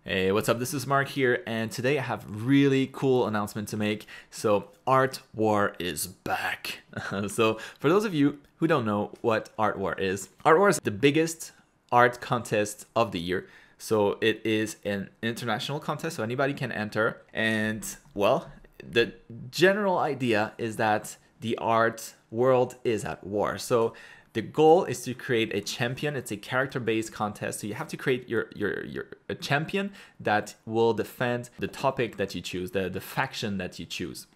Hey, what's up? This is Mark here, and today I have a really cool announcement to make. So, Art War is back. So, for those of you who don't know what Art War is the biggest art contest of the year. So, it is an international contest, so anybody can enter. And, well, the general idea is that the art world is at war. So, the goal is to create a champion. It's a character-based contest, so you have to create a champion that will defend the topic that you choose, the faction that you choose.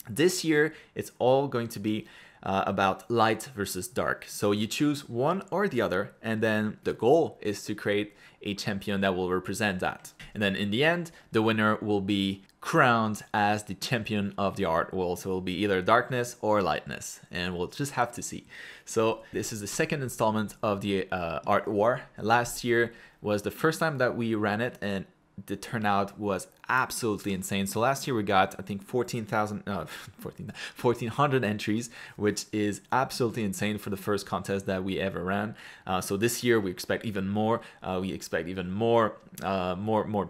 This year, it's all going to be about light versus dark. So you choose one or the other, and then the goal is to create a champion that will represent that. And then in the end, the winner will be crowned as the champion of the art world. So it will be either darkness or lightness, and we'll just have to see. So this is the second installment of the Art War. Last year was the first time that we ran it, and the turnout was absolutely insane. So last year we got, I think, 1,400 entries, which is absolutely insane for the first contest that we ever ran. So this year we expect even more. We expect even more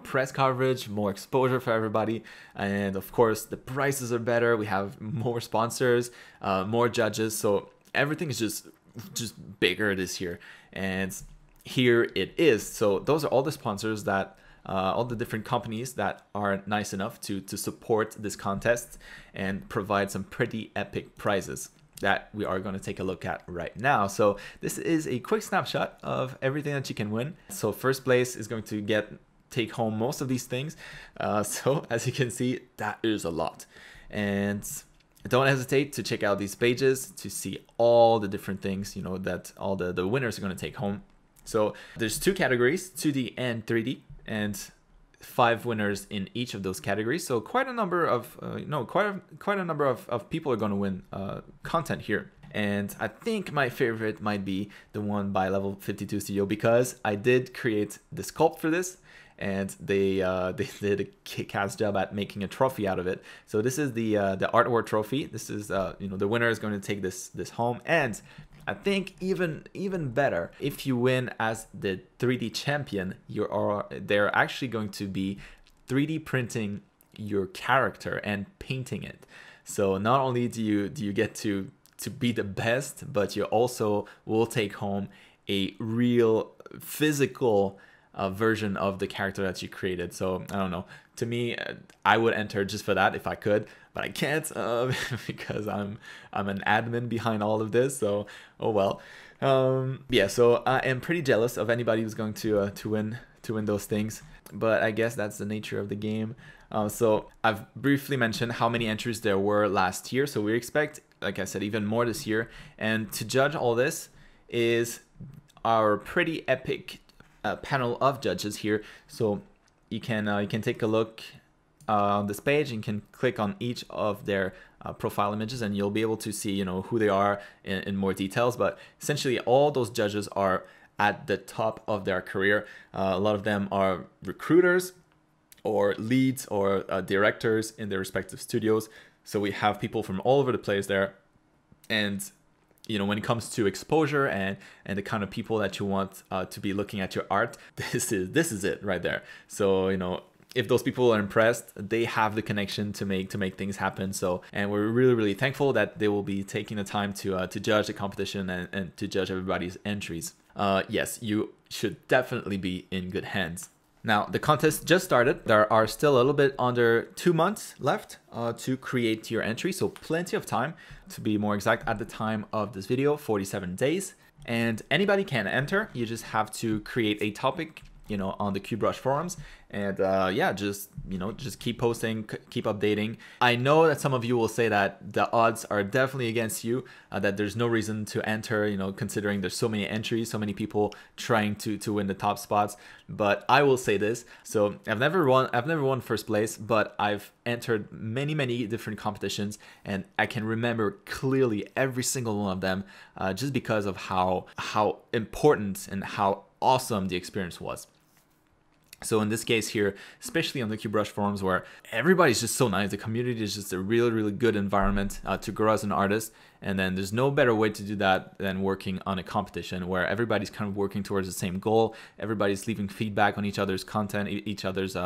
press coverage, more exposure for everybody, and of course the prices are better. We have more sponsors, more judges. So everything is just bigger this year, and here it is. So those are all the sponsors that. All the different companies that are nice enough to support this contest and provide some pretty epic prizes that we are going to take a look at right now. So this is a quick snapshot of everything that you can win. So first place is going to take home most of these things. So as you can see, that is a lot. And don't hesitate to check out these pages to see all the different things, you know, that all the winners are going to take home. So there's two categories, 2D and 3D. And 5 winners in each of those categories. So quite a number of quite a number of people are going to win content here. And I think my favorite might be the one by Level 52 Studio, because I did create the sculpt for this, and they did a kick-ass job at making a trophy out of it. So this is the Art War trophy. This is the winner is going to take this home. And I think even better, if you win as the 3D champion, they're actually going to be 3D printing your character and painting it. So not only do you get to be the best, but you also will take home a real physical version of the character that you created. So I don't know. To me, I would enter just for that if I could, but I can't because I'm an admin behind all of this. So oh well. Yeah. So I am pretty jealous of anybody who's going to win those things, but I guess that's the nature of the game. So I've briefly mentioned how many entries there were last year. So we expect, like I said, even more this year. And to judge all this is our pretty epic panel of judges here. So you can take a look on this page, and you can click on each of their profile images, and you'll be able to see who they are in more details. But essentially all those judges are at the top of their career. A lot of them are recruiters or leads or directors in their respective studios. So we have people from all over the place there. And when it comes to exposure and the kind of people that you want to be looking at your art, this is it right there. So if those people are impressed, they have the connection to make things happen. So, and we're really thankful that they will be taking the time to judge the competition and to judge everybody's entries. Yes, you should definitely be in good hands. Now, the contest just started. There are still a little bit under 2 months left to create your entry. So plenty of time. To be more exact, at the time of this video, 47 days. And anybody can enter. You just have to create a topic, on the QBrush forums, and yeah, just keep posting, keep updating. I know that some of you will say that the odds are definitely against you, that there's no reason to enter, considering there's so many entries, so many people trying to win the top spots. But I will say this: so I've never won first place, but I've entered many different competitions, and I can remember clearly every single one of them, just because of how important and how awesome the experience was. So in this case here, especially on the QBrush forums where everybody's just so nice, the community is just a really, really good environment to grow as an artist. And then there's no better way to do that than working on a competition where everybody's kind of working towards the same goal. Everybody's leaving feedback on each other's content, each other's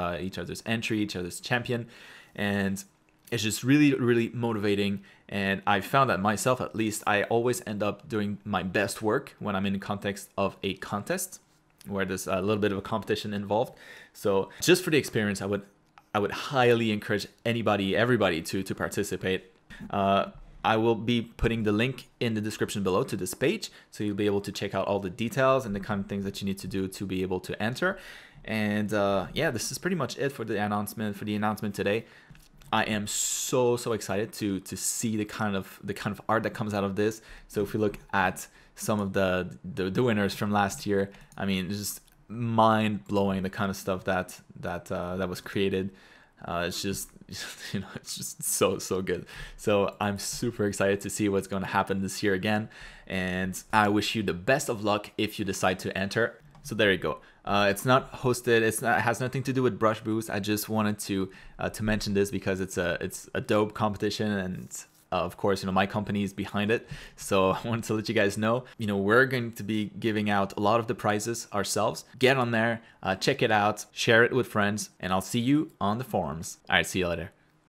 entry, each other's champion. And it's just really, really motivating. And I found that myself, at least, I always end up doing my best work when I'm in the context of a contest, where there's a little bit of a competition involved. So just for the experience, I would highly encourage everybody to participate. I will be putting the link in the description below to this page, so you'll be able to check out all the details and the kind of things that you need to do to be able to enter. And yeah, this is pretty much it for the announcement today. I am so excited to see the kind of art that comes out of this. So if we look at some of the winners from last year, I mean, it's just mind blowing, the kind of stuff that was created. It's just it's just so good. So I'm super excited to see what's going to happen this year again, and I wish you the best of luck if you decide to enter. So there you go. It's not hosted. It has nothing to do with Brush Boost. I just wanted to mention this because it's a dope competition, and of course, my company is behind it. So I wanted to let you guys know, we're going to be giving out a lot of the prizes ourselves. Get on there, check it out, share it with friends, and I'll see you on the forums. All right, see you later.